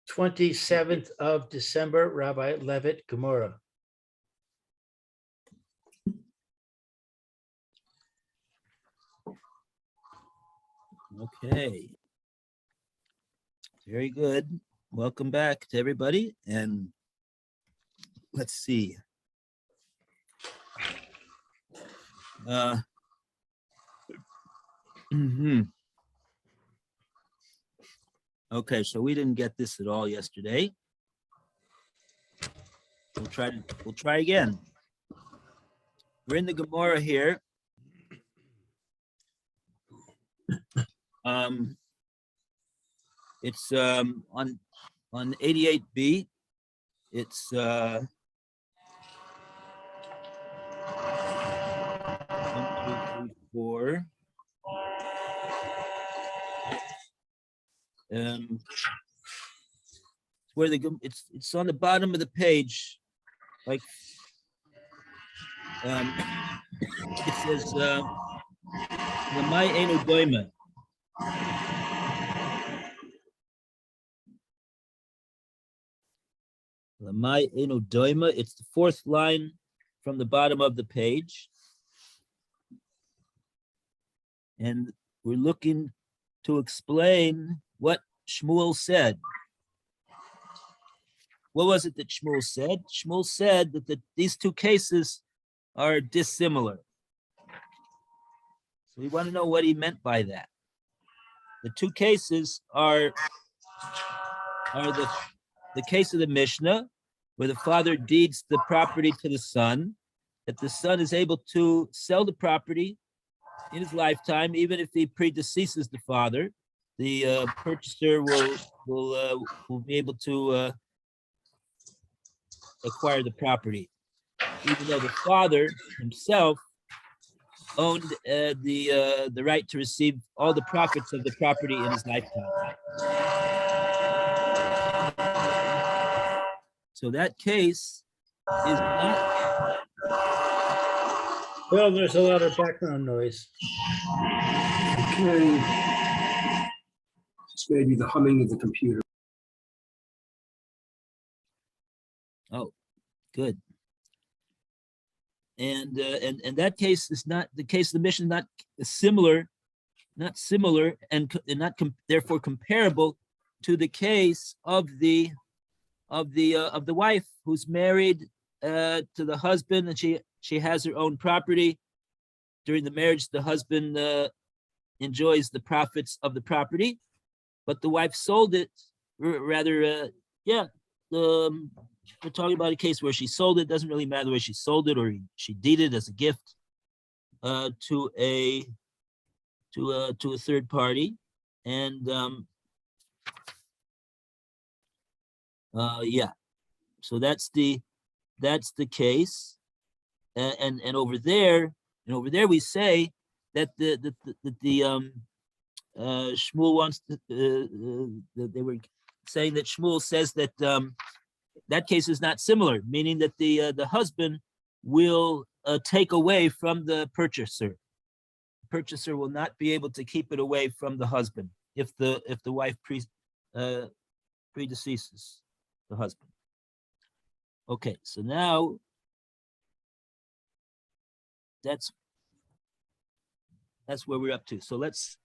27th of December, Rabbi Levitt, Gemorrah. Okay. Very good. Welcome back to everybody. And let's see. Okay, so we didn't get this at all yesterday. We'll try again. We're in the Gemorrah here. It's on 88b. It's 1, 2, 3, 4. Where it's on the bottom of the page, like it says Lamai Enu Doima. Lamai Enu Doima. It's the 4th line from the bottom of the page. And we're looking to explain what Shmuel said. What was it that Shmuel said? Shmuel said that these two cases are dissimilar. So we want to know what he meant by that. The two cases are the case of the Mishnah, where the father deeds the property to the son, that the son is able to sell the property in his lifetime, even if he predeceases the father. The purchaser will be able to acquire the property, even though the father himself owned the right to receive all the profits of the property in his lifetime. So that case is not. Well, there's a lot of background noise. Okay. It's maybe the humming of the computer. Oh, good. And that case is not the case of the Mishnah, not similar, and not therefore comparable to the case of the wife who's married to the husband, and she has her own property. During the marriage, the husband enjoys the profits of the property, but the wife sold it. We're talking about a case where she sold it. Doesn't really matter where she sold it, or she deeded as a gift to a third party, and so that's the case, and over there we say that the Shmuel wants to, they were saying that Shmuel says that that case is not similar, meaning that the husband will take away from the purchaser. The purchaser will not be able to keep it away from the husband if the wife predeceases the husband. Okay, so now that's where we're up to. So let's,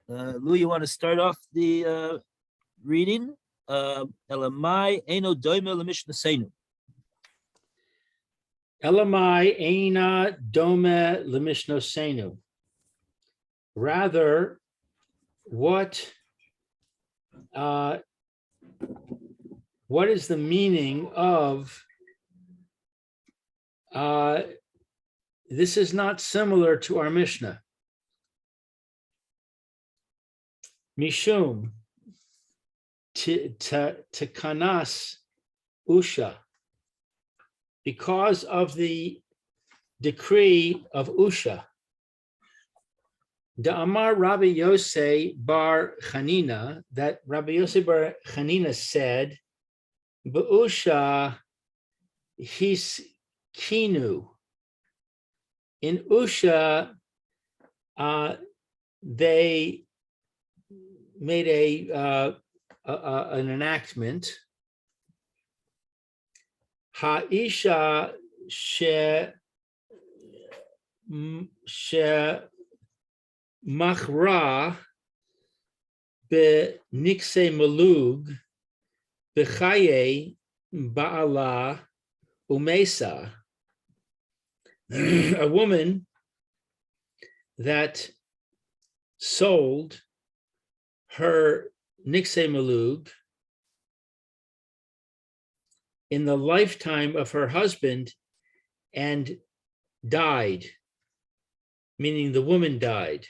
Lou, you want to start off the reading? Elamai Eino Doime LeMishnah Seinu. Elamai Eina Dome LeMishnah Seinu. Rather, what is the meaning of this is not similar to our Mishnah? Mishum Tekanas Usha, because of the decree of Usha. Da'amar Rabbi Yosei bar Chanina, that Rabbi Yosei bar Chanina said, B'Usha his kinu. In Usha, they made a an enactment. Ha'isha machra benikse malug bechaye ba'ala umesa. A woman that sold her nikse malug in the lifetime of her husband and died, meaning the woman died,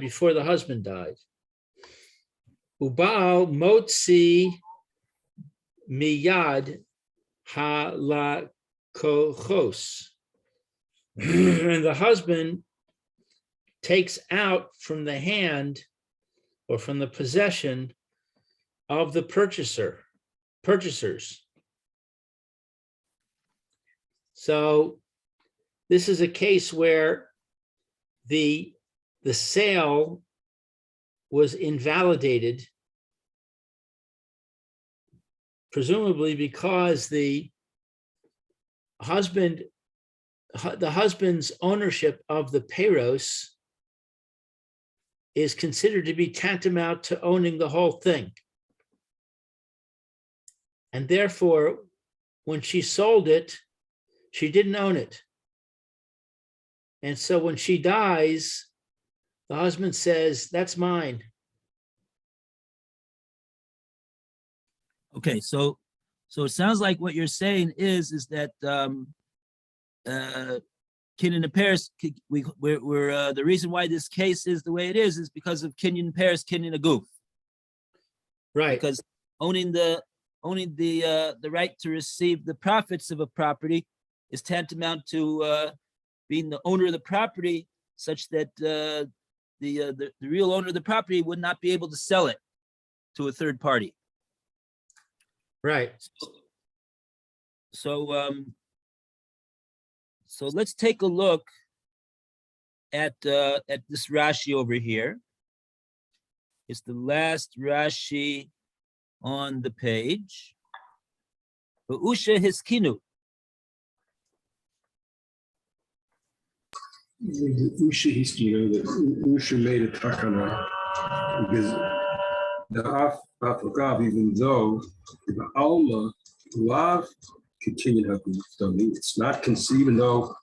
before the husband died. Ubal motzi miyad halakochos. And the husband takes out from the hand or from the possession of the purchasers. So this is a case where the sale was invalidated, presumably because the husband's ownership of the peiros is considered to be tantamount to owning the whole thing. And therefore, when she sold it, she didn't own it. And so when she dies, the husband says, that's mine. Okay, so it sounds like what you're saying is that Kinyan and Paris, we're the reason why this case is the way it is because of Kinyan and Paris, Kinyan and Aguf. Right. Because owning the right to receive the profits of a property is tantamount to being the owner of the property, such that the real owner of the property would not be able to sell it to a third party. Right. So let's take a look at this Rashi over here. It's the last Rashi on the page. Usha hiskinu. The Usha hiskinu, the Usha made a takana because the Afagav, even though the Alma Lav continued having it's not conceived, even though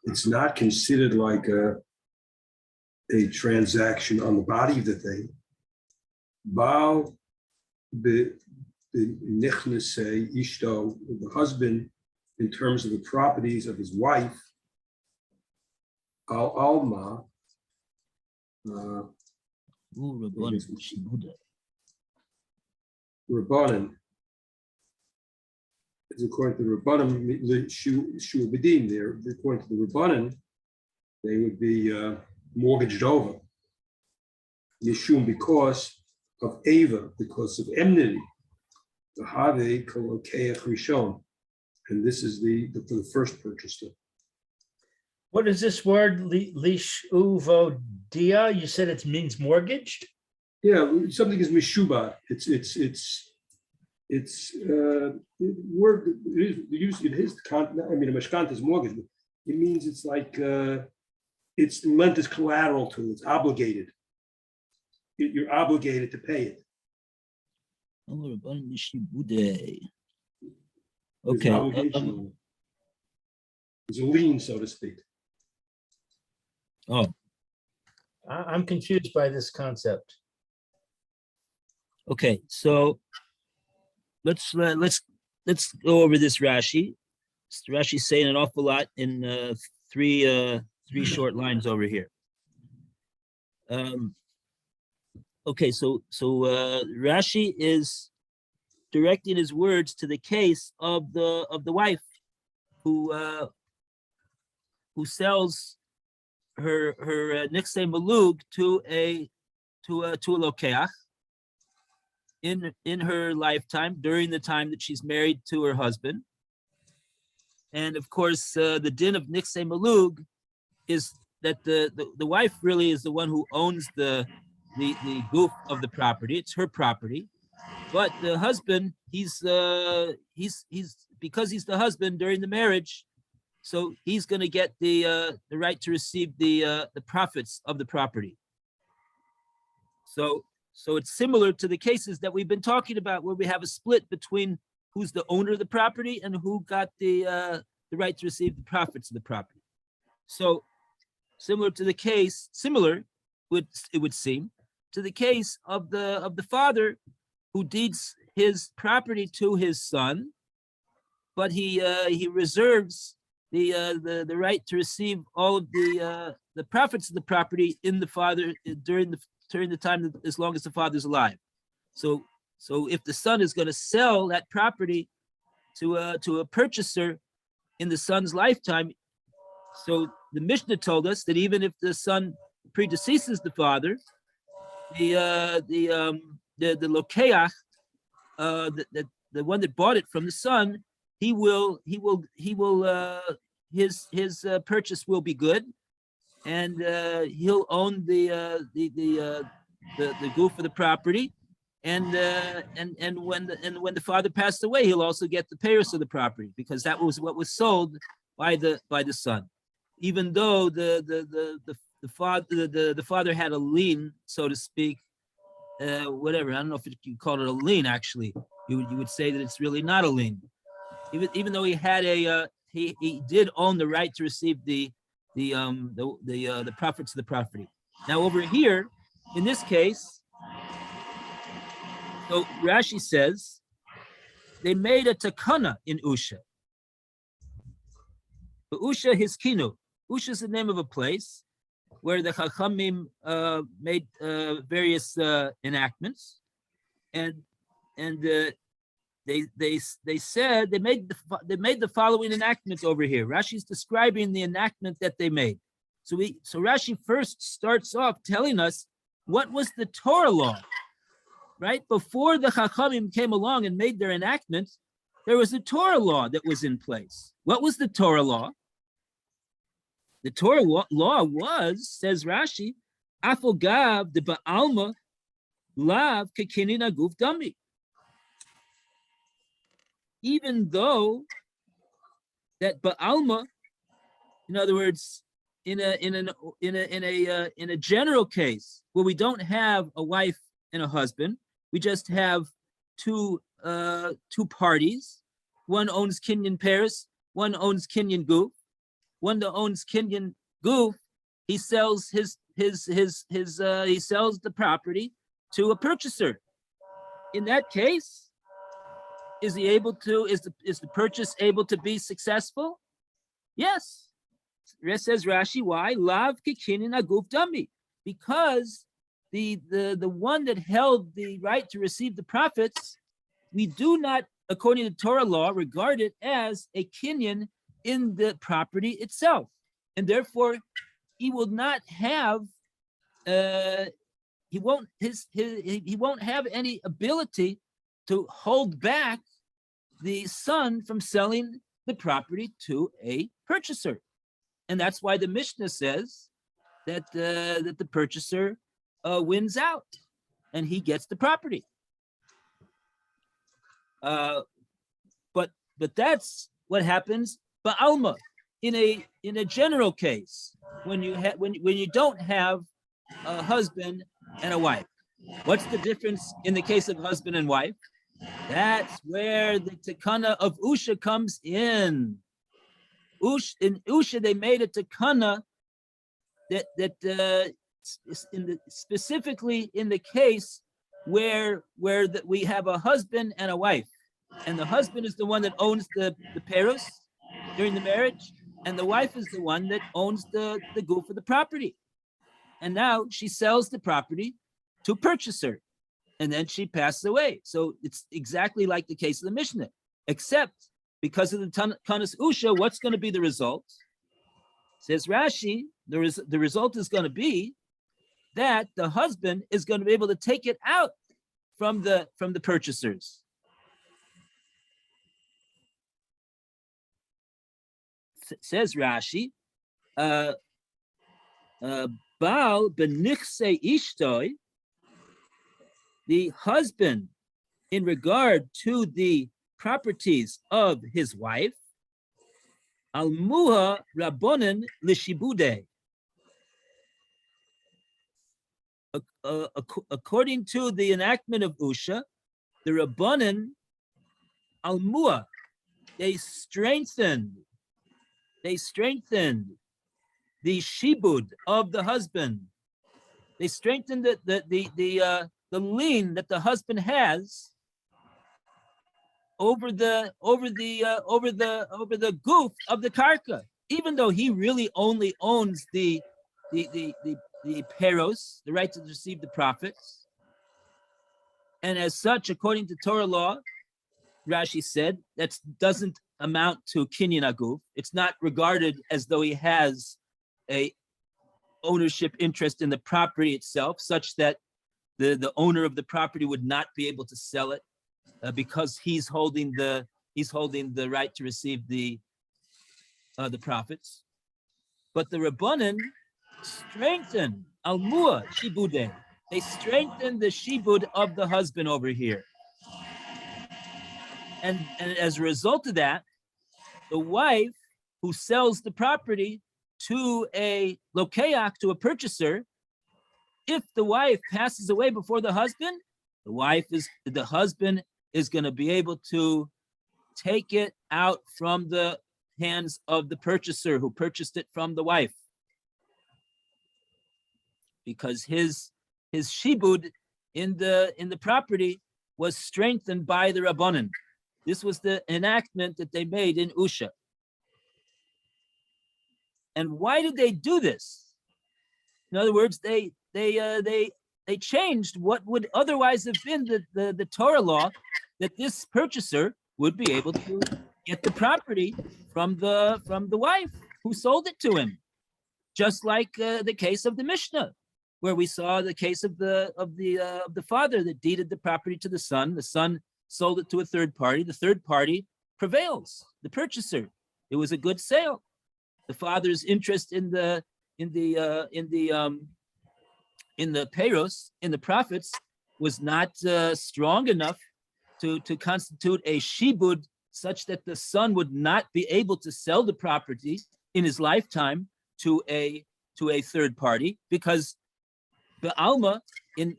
it's not considered like a transaction on the body of the thing. Baal the ishto, the husband, in terms of the properties of his wife, al alma. Rabbanan. According to the Rabbanan, Shu Bedim there, according to the Rabbanan, they would be mortgaged over. Yeshum, because of Ava, because of enmity, the Have Kolokeach Rishon, and this is for the first purchaser. What is this word, lishuvodia? You said it means mortgaged? Yeah, something is mishubad. It's word used in his context. I mean, a mashkanta is mortgage, but it means it's like it's lent as collateral to. It's obligated. You're obligated to pay it. Okay. It's a lien, so to speak. Oh, I'm confused by this concept. okay. So let's go over this Rashi. This Rashi's saying an awful lot in three short lines over here. Okay, so Rashi is directing his words to the case of the wife who sells her niksei malug to a lokeach in her lifetime, during the time that she's married to her husband. And of course, the din of niksei malug is that the wife really is the one who owns the the goof of the property. It's her property. But the husband, he's because he's the husband during the marriage, so he's going to get the right to receive the profits of the property. So it's similar to the cases that we've been talking about, where we have a split between who's the owner of the property and who got the right to receive the profits of the property. So similar, it would seem, to the case of the father who deeds his property to his son, but he reserves the right to receive all of the profits of the property in the father during the time, as long as the father's alive. So if the son is going to sell that property to a purchaser in the son's lifetime, so the Mishnah told us that even if the son predeceases the father, the lokeach, the one that bought it from the son, his purchase will be good, and he'll own the goof of the property, and when the father passed away, he'll also get the payers of the property, because that was what was sold by the son, even though the father had a lien, so to speak. Whatever, I don't know if you call it a lien. Actually, you would say that it's really not a lien, even though he had he did own the right to receive the profits of the property. Now over here, in this case, so Rashi says they made a takana in Usha. But Usha Hiskinu. Usha is the name of a place where the Chachamim made various enactments, and they said they made the following enactment over here. Rashi's describing the enactment that they made. So Rashi first starts off telling us what was the Torah law, right? Before the Chachamim came along and made their enactment, there was a Torah law that was in place. What was the Torah law? The Torah law was, says Rashi, Afogav de Ba'alma lav kekinin aguf dami. Even though that Ba'alma, in other words, in a general case where we don't have a wife and a husband, we just have two parties. One owns Kinyan pairs, one owns Kinyan goof. One that owns Kinyan goof, he sells he sells the property to a purchaser. In that case, is the purchase able to be successful? Yes. Says Rashi, why? Lav kikinin aguf dami. Because the one that held the right to receive the profits, we do not, according to Torah law, regard it as a kinyan in the property itself, and therefore he will not have he won't have any ability to hold back the son from selling the property to a purchaser. And that's why the Mishnah says that the purchaser wins out and he gets the property. But that's what happens Ba'alma, in a general case, when you don't have a husband and a wife. What's the difference in the case of husband and wife? That's where the takana of Usha comes in. In Usha, they made a takana that specifically in the case where we have a husband and a wife, and the husband is the one that owns the peros during the marriage, and the wife is the one that owns the goof of the property. And now she sells the property to a purchaser, and then she passes away. So it's exactly like the case of the Mishnah, except because of the Tanas Usha, what's going to be the result? Says Rashi, the result is going to be that the husband is going to be able to take it out from the purchasers. Says Rashi, Baal benichse ishtoi, the husband in regard to the properties of his wife, Almuha Rabbonin Lishibude. According to the enactment of Usha, the Rabbonin Almuha, they strengthened the shibud of the husband. They strengthened the lien that the husband has over the goof of the karka, even though he really only owns the peros, the right to receive the profits. And as such, according to Torah law, Rashi said, that doesn't amount to kinyan aguf. It's not regarded as though he has a ownership interest in the property itself, such that the owner of the property would not be able to sell it because he's holding the right to receive the profits. But the Rabbanan strengthened Almua Shibude. They strengthened the shibud of the husband over here. And as a result of that, the wife who sells the property to a lokeach, to a purchaser, if the wife passes away before the husband, the husband is going to be able to take it out from the hands of the purchaser who purchased it from the wife, because his shibud in the property was strengthened by the Rabbanan. This was the enactment that they made in Usha. And why did they do this? In other words, they changed what would otherwise have been the Torah law, that this purchaser would be able to get the property from the wife who sold it to him, just like the case of the Mishnah, where we saw the case of the father that deeded the property to the son. The son sold it to a third party. The third party prevails, the purchaser. It was a good sale. The father's interest in the payros, in the profits, was not strong enough to constitute a shibud such that the son would not be able to sell the property in his lifetime to a third party, because the alma in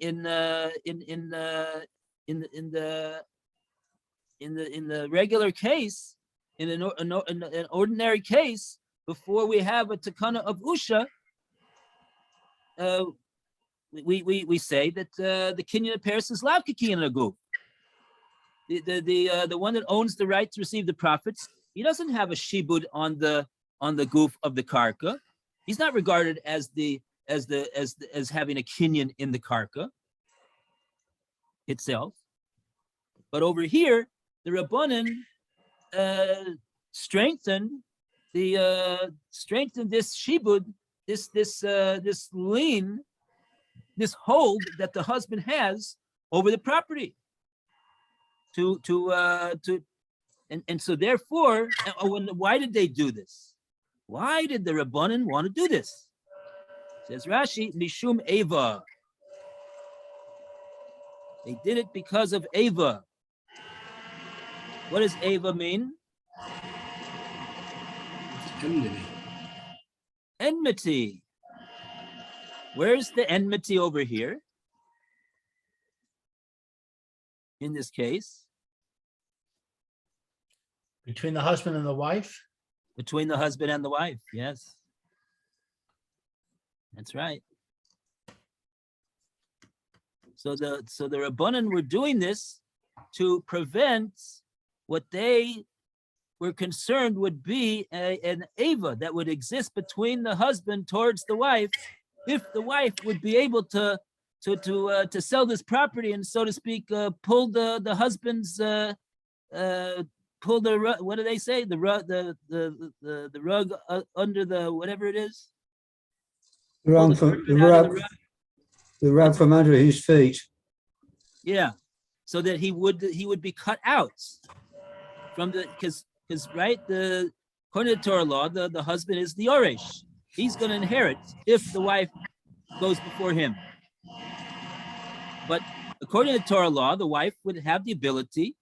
the regular case, in an ordinary case, before we have a takana of Usha, we say that the kinyan of Paris is lav kinyan aguf. The one that owns the right to receive the profits, he doesn't have a shibud on the goof of the karka. He's not regarded as having a kinyan in the karka itself. But over here, the Rabbanan strengthened this shibud, this lien, this hold that the husband has over the property. And so therefore, why did they do this? Why did the Rabbanan want to do this? Says Rashi, Mishum Eva. They did it because of Eva. What does Eva mean? Enmity. Where's the enmity over here? In this case, between the husband and the wife? Between the husband and the wife, yes. That's right. So the Rabbanan were doing this to prevent what they were concerned would be an ava that would exist between the husband towards the wife, if the wife would be able to sell this property and, so to speak, pull the husband's pull the rug, what do they say, the rug under the whatever it is, the rug from under his feet. Yeah, so that he would be cut out from the, because right, according to Torah law, the husband is the Oresh. He's going to inherit if the wife goes before him. But according to Torah law, the wife would have the ability,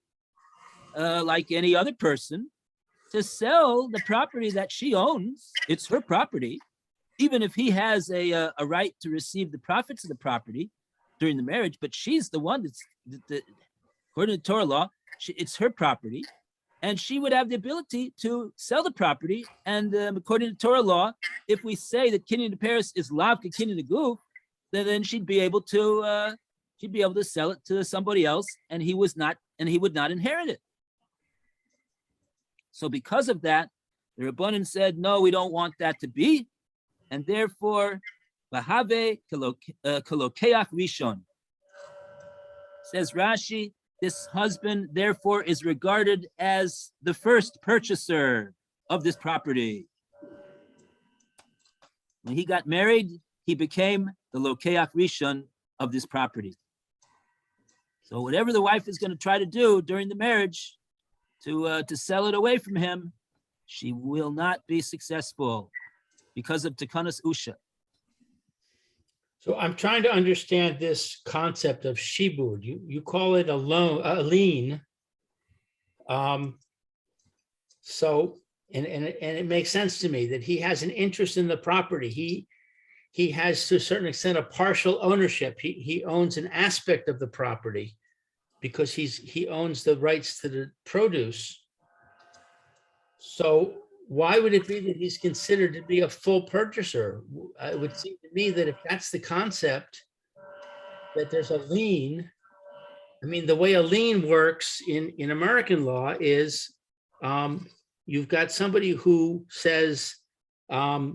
like any other person, to sell the property that she owns. It's her property, even if he has a right to receive the profits of the property during the marriage. But she's the one according to Torah law, it's her property, and she would have the ability to sell the property. And according to Torah law, if we say that kinyan de Paris is lav kinyan de guf, then she'd be able to sell it to somebody else, and he would not inherit it. So because of that, the Rabbanan said, no, we don't want that to be, and therefore, Vahave kalokeach rishon. Says Rashi, this husband therefore is regarded as the first purchaser of this property. When he got married, he became the lokeach rishon of this property. So whatever the wife is going to try to do during the marriage to sell it away from him, she will not be successful because of Tekanos Usha. So I'm trying to understand this concept of shibud. You call it a loan, a lien. So it makes sense to me that he has an interest in the property. He has, to a certain extent, a partial ownership. He owns an aspect of the property because he owns the rights to the produce. So why would it be that he's considered to be a full purchaser? It would seem to me that if that's the concept, that there's a lien. I mean, the way a lien works in American law is you've got somebody who says, I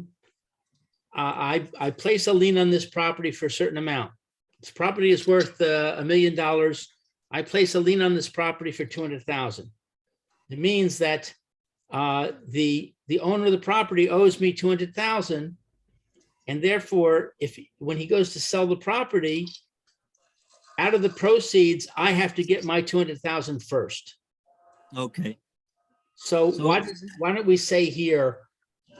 place a lien on this property for a certain amount. This property is worth $1 million. I place a lien on this property for 200,000. It means that the owner of the property owes me 200,000, and therefore, when he goes to sell the property, out of the proceeds, I have to get my 200,000 first. Okay. So why don't we say here,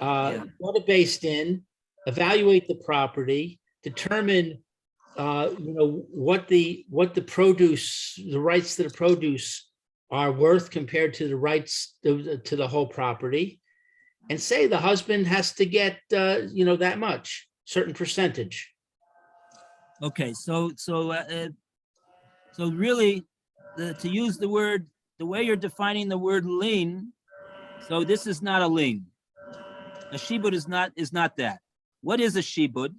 go to Beis Din, evaluate the property, determine what the produce, the rights to the produce are worth compared to the rights to the whole property, and say the husband has to get that much, certain percentage. Okay, so really, to use the word, the way you're defining the word lien, so this is not a lien. A shibud is not that. What is a shibud?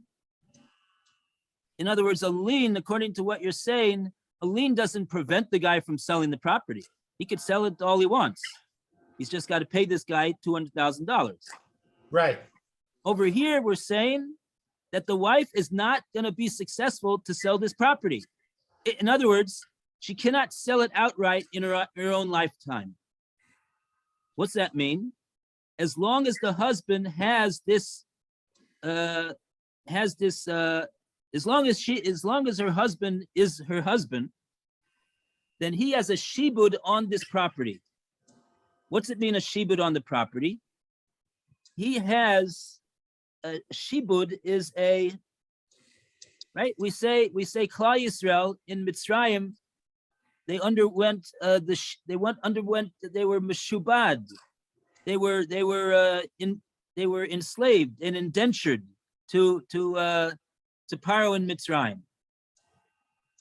In other words, a lien, according to what you're saying, a lien doesn't prevent the guy from selling the property. He could sell it all he wants. He's just got to pay this guy $200,000. Right. Over here, we're saying that the wife is not going to be successful to sell this property. In other words, she cannot sell it outright in her own lifetime. What's that mean? As long as the husband has this, as long as her husband is her husband, then he has a shibud on this property. What's it mean, a shibud on the property? He has a shibud is a, right? We say Klal Yisrael in Mitzrayim, they underwent they were meshubad. They were enslaved and indentured to Paro in Mitzrayim.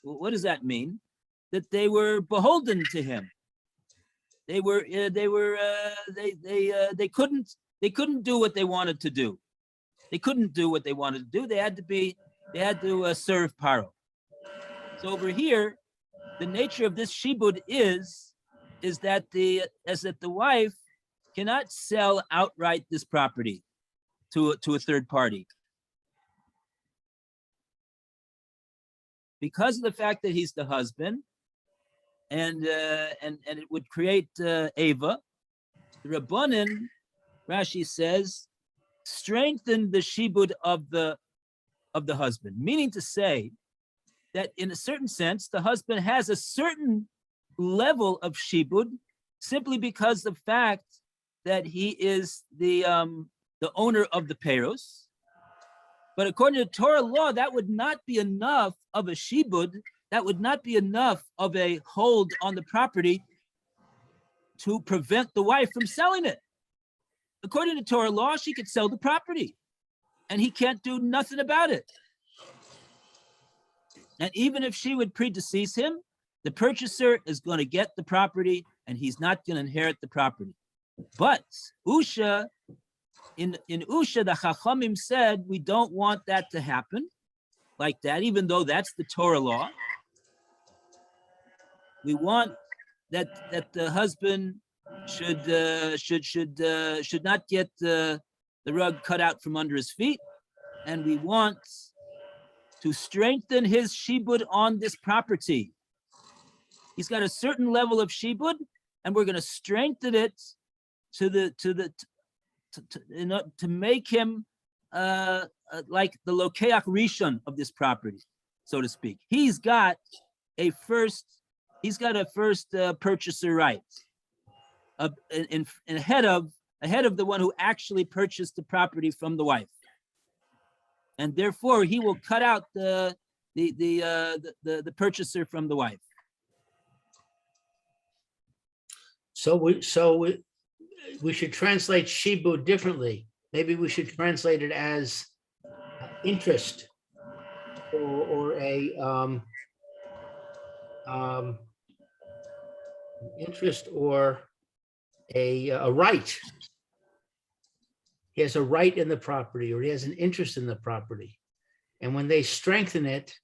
What does that mean? That they were beholden to him. They couldn't do what they wanted to do. They couldn't do what they wanted to do. They had to serve Paro. So over here, the nature of this shibud is that the wife cannot sell outright this property to a third party. Because of the fact that he's the husband, and it would create Ava, the Rabbanan, Rashi says, strengthen the shibud of the husband, meaning to say that in a certain sense, the husband has a certain level of shibud simply because the fact that he is the owner of the peros. But according to Torah law, that would not be enough of a shibud. that would not be enough of a hold on the property to prevent the wife from selling it. According to Torah law, she could sell the property and he can't do nothing about it. And even if she would predecease him, the purchaser is going to get the property and he's not going to inherit the property. But Usha, in Usha, the Chachamim said, we don't want that to happen like that, even though that's the Torah law. We want that the husband should not get the rug cut out from under his feet, and we want to strengthen his shibud on this property. He's got a certain level of shibud, and we're going to strengthen it to make him like the lokeach rishon of this property, so to speak. He's got a first purchaser right ahead of the one who actually purchased the property from the wife, and therefore he will cut out the purchaser from the wife. So we should translate shibud differently. Maybe we should translate it as interest or a interest or a right. He has a right in the property, or he has an interest in the property. And when they strengthen it,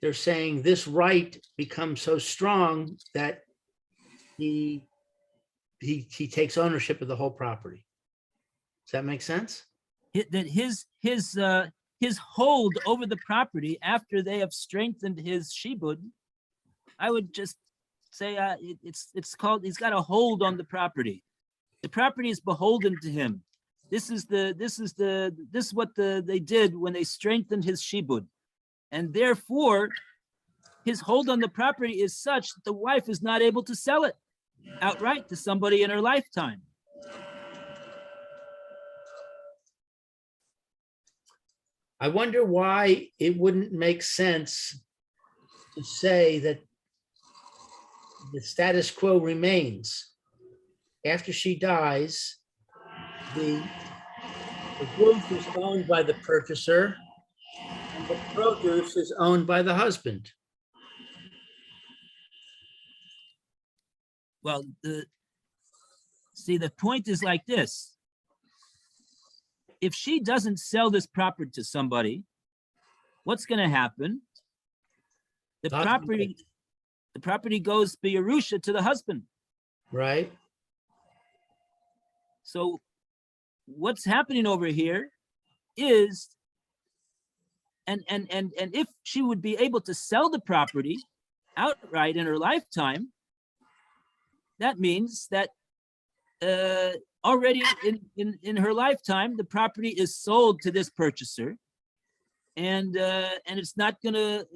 they're saying this right becomes so strong that he takes ownership of the whole property. Does that make sense? That his hold over the property after they have strengthened his shibud, I would just say it's called, he's got a hold on the property. The property is beholden to him. This is what they did when they strengthened his shibud, and therefore his hold on the property is such that the wife is not able to sell it outright to somebody in her lifetime. I wonder why it wouldn't make sense to say that the status quo remains. After she dies, the goods is owned by the purchaser, and the produce is owned by the husband. Well, the point is like this. If she doesn't sell this property to somebody, what's going to happen? The property goes b'Yerusha to the husband. Right. So what's happening over here is, and if she would be able to sell the property outright in her lifetime, that means that already in her lifetime, the property is sold to this purchaser, and it's not in the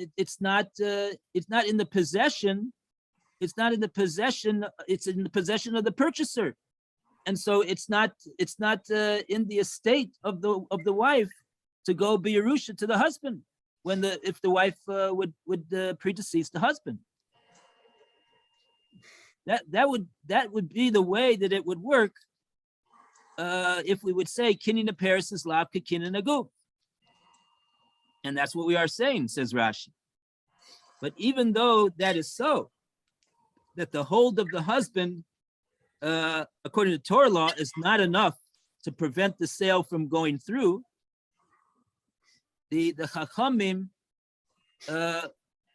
possession. It's in the possession of the purchaser, and so it's not in the estate of the wife to go b'Yerusha to the husband if the wife would predecease the husband. That would be the way that it would work if we would say kinin aperis is lav kinin aguf, and that's what we are saying, says Rashi. But even though that is so, that the hold of the husband, according to Torah law, is not enough to prevent the sale from going through, the Chachamim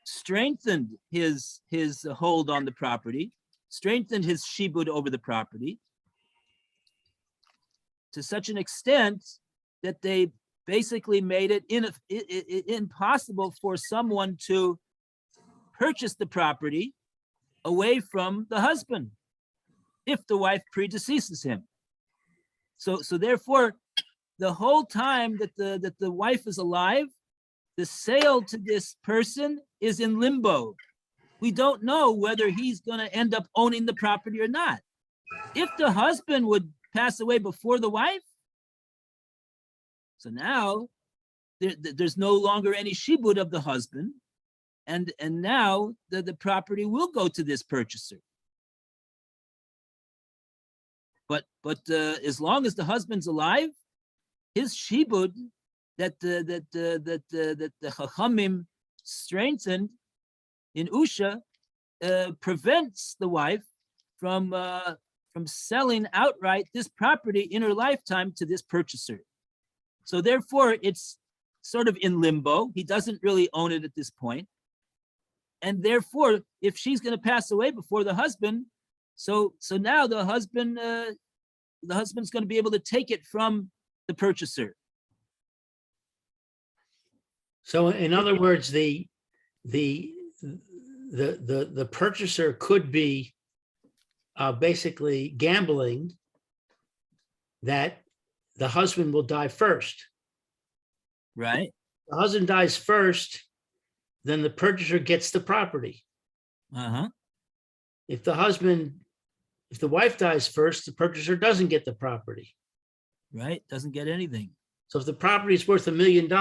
strengthened his hold on the property, strengthened his shibud over the property to such an extent that they basically made it impossible for someone to purchase the property away from the husband if the wife predeceases him. So therefore, the whole time that the wife is alive, the sale to this person is in limbo. We don't know whether he's going to end up owning the property or not. If the husband would pass away before the wife, so now there's no longer any shibud of the husband, and now the property will go to this purchaser. But as long as the husband's alive, his shibud that the Chachamim strengthened in Usha prevents the wife from selling outright this property in her lifetime to this purchaser. So therefore, it's sort of in limbo. He doesn't really own it at this point. And therefore, if she's going to pass away before the husband, so now the husband's going to be able to take it from the purchaser. So in other words, the purchaser could be basically gambling that the husband will die first. Right. The husband dies first, then the purchaser gets the property. Uh-huh. If the wife dies first, the purchaser doesn't get the property. Right. Doesn't get anything. So if the property is worth $1 million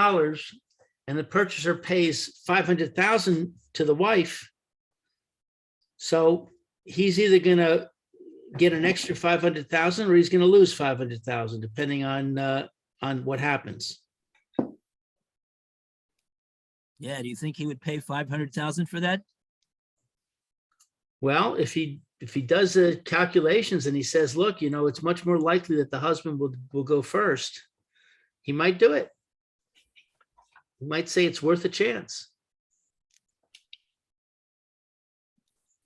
and the purchaser pays $500,000 to the wife, so he's either going to get an extra $500,000 or he's going to lose $500,000, depending on what happens. Yeah. Do you think he would pay $500,000 for that? Well, if he does the calculations and he says, look, it's much more likely that the husband will go first, he might do it. He might say it's worth a chance.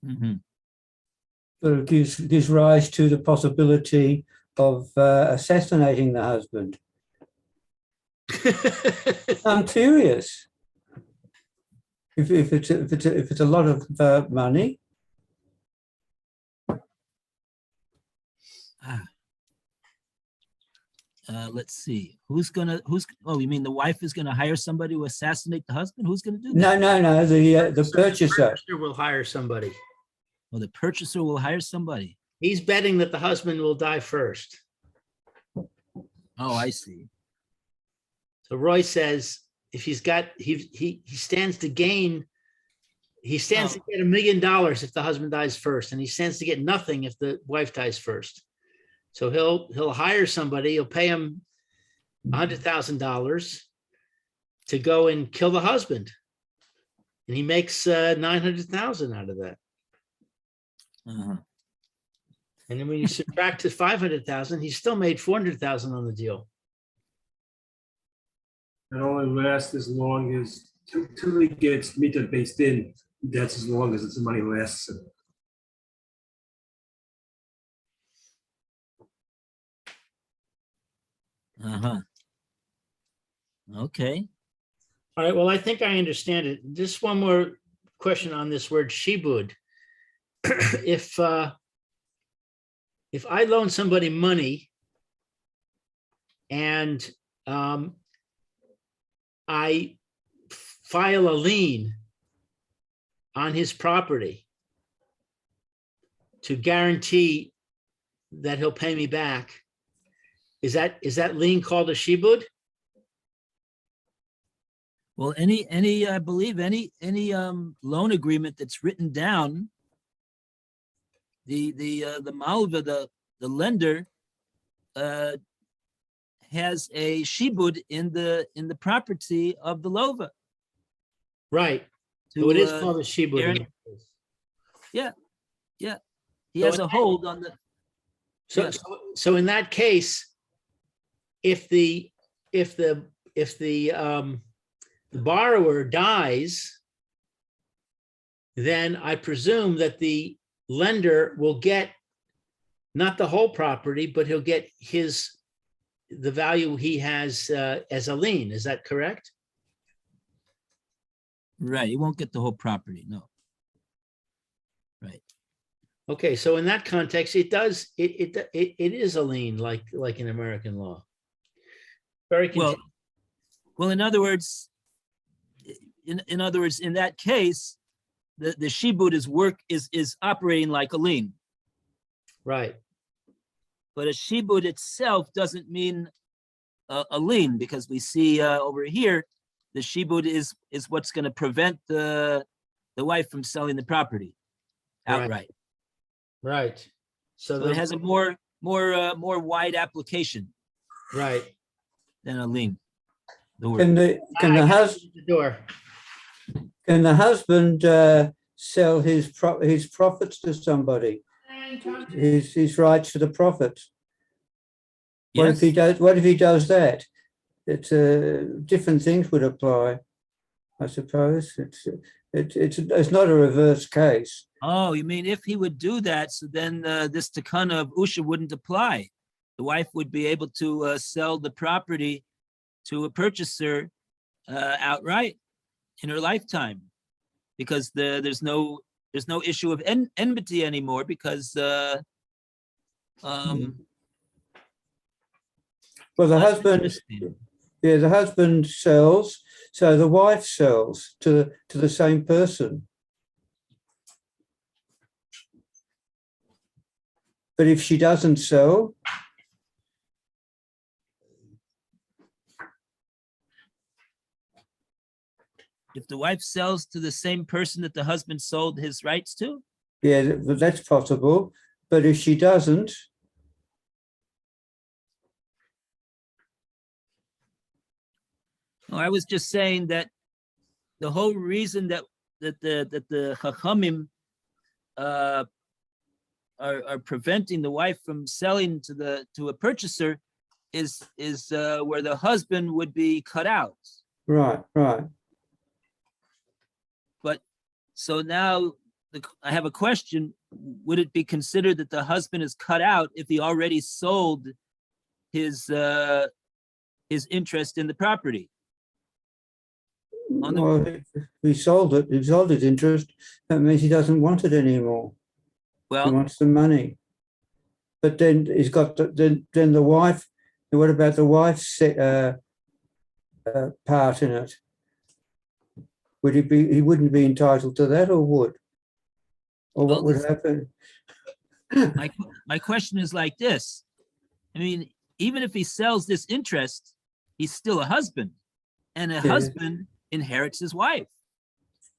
Mm-hmm. But it gives rise to the possibility of assassinating the husband. I'm curious. If it's a lot of money. Let's see. Oh, you mean the wife is gonna hire somebody to assassinate the husband? Who's gonna do that? No. The purchaser. The purchaser will hire somebody. Well, the purchaser will hire somebody. He's betting that the husband will die first. Oh, I see. So Roy says if he stands to gain, he stands to get $1 million if the husband dies first, and he stands to get nothing if the wife dies first. So he'll hire somebody, he'll pay him $100,000 to go and kill the husband. And he makes $900,000 out of that. Uh-huh. And then when you subtract the $500,000, he still made $400,000 on the deal. It only lasts as long as till he gets meter based in. That's as long as the money lasts. Uh-huh. Okay. All right, well, I think I understand it. Just one more question on this word shibud. If I loan somebody money and I file a lien on his property to guarantee that he'll pay me back, is that lien called a shibud? Well, I believe any loan agreement that's written down, the malva, the lender, has a shibud in the property of the lova. Right. So it is called a shibud. Yeah. He has a hold on the. So in that case, if the borrower dies, then I presume that the lender will get not the whole property, but he'll get the value he has as a lien. Is that correct? Right. He won't get the whole property. No. Right. Okay. So in that context, it is a lien like in American law. Very well, in other words, in that case, the shibud is operating like a lien. Right. But a shibud itself doesn't mean a lien, because we see over here, the shibud is what's going to prevent the the wife from selling the property Right. outright. Right. So So it has a more wide application right. than a lien. The word. Can the I gotta close the door. husband sell his profits to somebody? His rights to the profits. What if he Yes, does? What if he does that? It's different things would apply, I suppose. It's not a reverse case. oh, you mean if he would do that, so then this takana of Usha wouldn't apply. The wife would be able to sell the property to a purchaser outright in her lifetime, because there's no issue of enmity anymore, because Well, the that's husband, interesting. yeah, the husband sells, so the wife sells to the same person. But if she doesn't sell, If the wife sells to the same person that the husband sold his rights to, yeah, that's possible. But if she doesn't, no, I was just saying that the whole reason that the Chachamim are preventing the wife from selling to a purchaser is where the husband would be cut out. right. But so now I have a question: would it be considered that the husband is cut out if he already sold his interest in the property? Well, if he sold his interest, that means he doesn't want it anymore. He Well, wants the money. But then he's got then the wife. What about the wife's part in it? Would he wouldn't be entitled to that, or would? Or what Well, would happen? my question is like this. I mean, even if he sells this interest, he's still a husband, and a husband inherits his wife.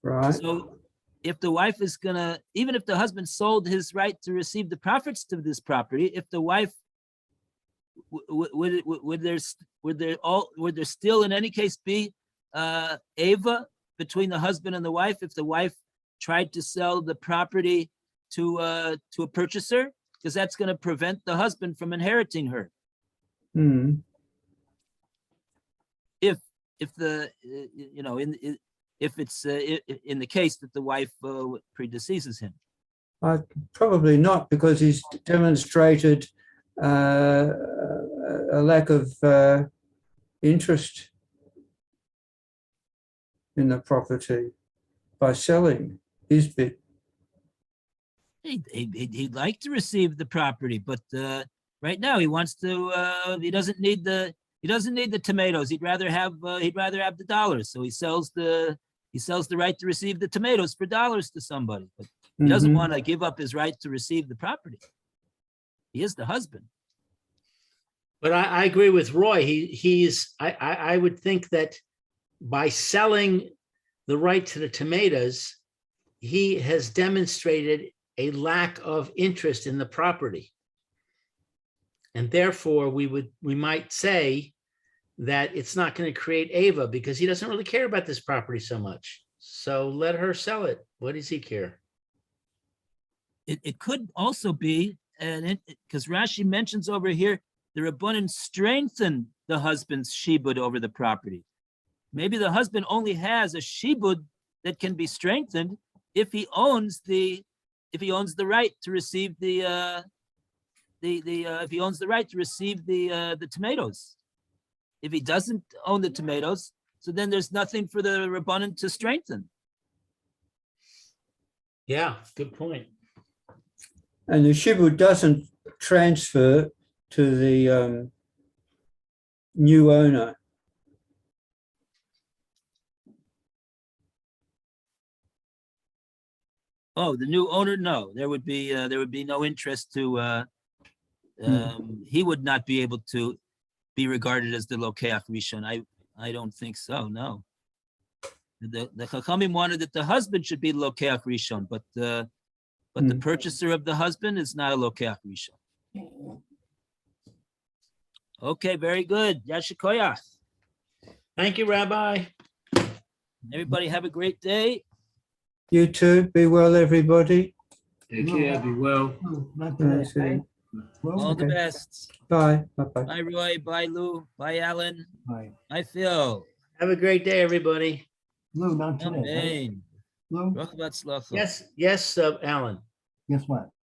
Right. So if the wife is gonna, even if the husband sold his right to receive the profits to this property, if the wife would there still in any case be Ava between the husband and the wife if the wife tried to sell the property to a purchaser, because that's going to prevent the husband from inheriting her. Hmm. If the if it's in the case that the wife predeceases him. Probably not, because he's demonstrated a lack of interest in the property by selling his bit. He'd like to receive the property, but right now he wants to. He doesn't need the tomatoes. He'd rather have the dollars. So he sells the right to receive the tomatoes for dollars to somebody. But he doesn't want to give up his right to receive the property. He is the husband. But I agree with Roy. I would think that by selling the right to the tomatoes, he has demonstrated a lack of interest in the property. And therefore, we might say that it's not going to create Ava because he doesn't really care about this property so much. So let her sell it. What does he care? It could also be, and because Rashi mentions over here, the Rabbanan strengthened the husband's shibud over the property. Maybe the husband only has a shibud that can be strengthened if he owns the right to receive the tomatoes. If he doesn't own the tomatoes, so then there's nothing for the Rabbanan to strengthen. Yeah, good point. And the shibud doesn't transfer to the new owner. Oh, the new owner? No, there would be no interest to. He would not be able to be regarded as the Lokeach Rishon. I don't think so. No. The Chachamim wanted that the husband should be Lokeach Rishon, but the purchaser of the husband is not a Lokeach Rishon. Okay, very good. Yashikoyach. Thank you, Rabbi. Everybody have a great day. You too. Be well, everybody. Take care, be well. Not Uh, today, see okay? you. All the Okay. best. Bye. Bye-bye. Bye, Roy. Bye, Lou. Bye, Alan. Bye. Bye, Phil. Have a great day, everybody. Lou, not today, right? Amen. Lou, Baruch v'atzlacha. Yes, Alan. guess what?